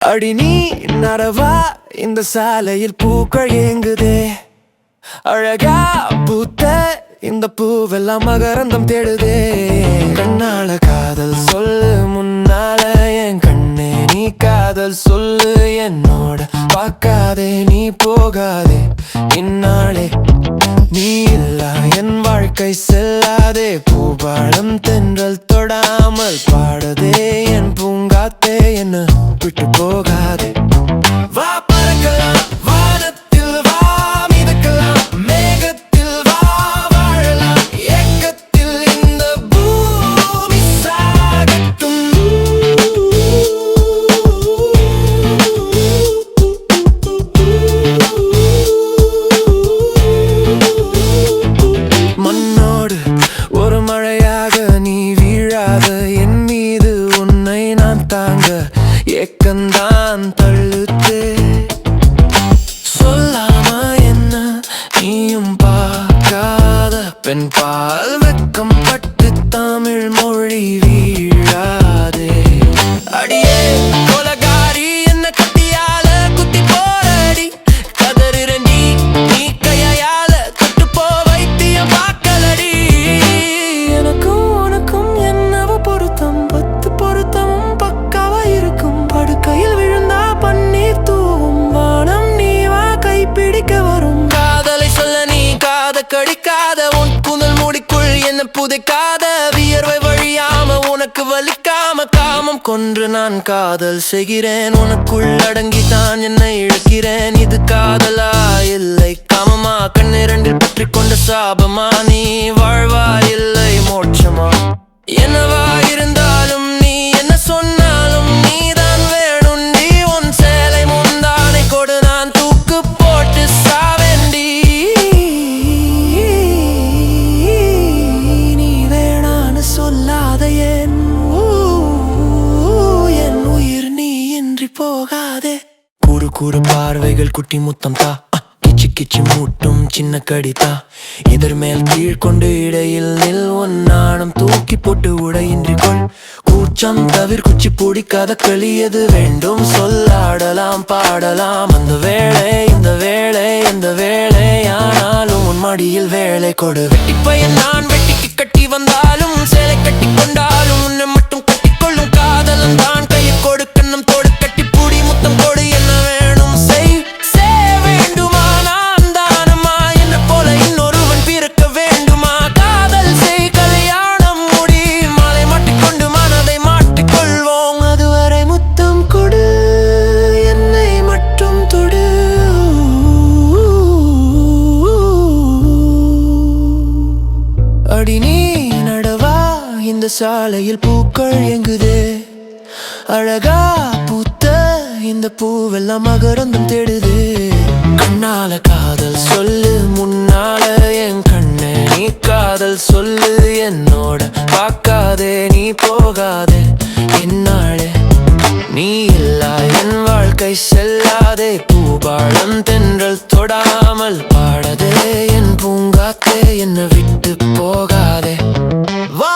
அடி நீ நடவா இந்த சாலையில் பூக்கள் ஏங்குதே. அழகா பூத்த இந்த பூவெல்லாம் மகரந்தம் தேடுதே. கண்ணால காதல் சொல்லு முன்னால என் கண்ணே நீ காதல் சொல்லு என்னோட. பார்க்காதே நீ போகாதே இந்நாளே நீ இல்லா என் வாழ்க்கை செல்லாதே. பூபாளம் தென்றல் தொடாமல் பாடுதே என் பூங்காத்தே என்ன விட்டு போகாதே. வா பறக்கலாம் வானத்தில் வா மிதக்கலாம் மேகத்தில் வா வாழலாம் ஏக்கத்தில் இந்த பூமி சாகட்டும். மண்ணோடு ஒரு மழையாக நீ வீழாத என் மீது உன்னை நான் தாங்க ஏக்கந்தான் தள்ளுதே. சொல்லாம என்ன நீயும் பார்க்காத பெண் பால் வெக்கம் பட்டு தமிழ் மொழி வீழாதே. அடியே கொலகாரி என்ன கத்தியால குத்தி போரடி கதறிரண்டி நீ கையால தொட்டு போ வைத்தியம் பார்க்கலடி. எனக்கும் உனக்கும் என்னவோ பொருத்தம் பத்து பொருத்தமும் பக்காவா இருக்கும். படுக்கையில் விழுந்தா பன்னீர் தூவும் வானம் நீ வா கைப்பிடிக்க வரும். காதலை சொல்ல நீ காத கடிக்காத உன் புனல் மூடிக்குள் என்ன புதைக்காத. வியர்வை வழியாம உனக்கு வலிக்காம காமம் கொன்று நான் காதல் செய்கிறேன். உனக்குள் அடங்கித்தான் என்னை இழக்கிறேன். இது காதலா இல்லை காமமா கண்ணிரண்டில் பற்றி கொண்ட சாபமா. நீ வாழ்வா இல்லை மோட்சமா. என்னவா இருந்தாலும் நீ என்ன சொன்னாலும் நீதான் வேணும். நீ உன் சேலை முந்தானை கொடு நான் தூக்கு போட்டு சாவேண்டி. நீ வேணான்னு சொல்லாத என் உயிர் நீ இன்றி போகாதே. கூறு கூறு பார்வைகள் குட்டி முத்தம் தா கிச்சு கிச்சு மூட்டும் சின்ன கடிதா. இதர் மேல் கீழ் கொண்டு இடையில் நில் உன் நாணம் தூக்கி போட்டு உடையின்றி கொள். கூச்சம் தவிர குச்சி பிடிக்காத களி எது வேண்டும் சொல்லாடலாம் பாடலாம். அந்த வேளை இந்த வேளை இந்த வேளை ஆனாலும் உன் மடியில் வேலை கொடு. வெட்டி பையன் நான் வெட்டிக்கு கட்டி வந்தாலும் சேலை கட்டி கொண்டாலும் உன்னை மட்டும் கட்டிக்கொள்ளும் காதலன் தான். கையை கொடு கண்ணம் தோடு கட்டி பூடி முத்தம் கொடு. என்ன வேணும் செய் வேண்டுமா நான் தானம்மா என்ன போல இன்னொருவன் பிறக்க வேண்டுமா. காதல் செய் கல்யாணம் முடி மாலை மாட்டிக்கொண்டு மனதை மாட்டிக்கொள்வோம். அதுவரை முத்தம் கொடு என்னை மட்டும் தொடு. அடி நீ நடவா இந்த சாலையில் பூக்கள் எங்குதே. அழகா பூத்த இந்த பூவெல்லாம் மகரந்தம் தேடுது. கண்ணால காதல் சொல்லு முன்னால என் கண்ணே நீ காதல் சொல்லு என்னோட. பார்க்காதே நீ போகாதே இந்நாளே நீ இல்லா என் வாழ்க்கை செல்லாதே. பூபாளம் தென்றல் தொடாமல் பாடதே என் பூங்காத்தே என்ன விட்டு போகாதே. வா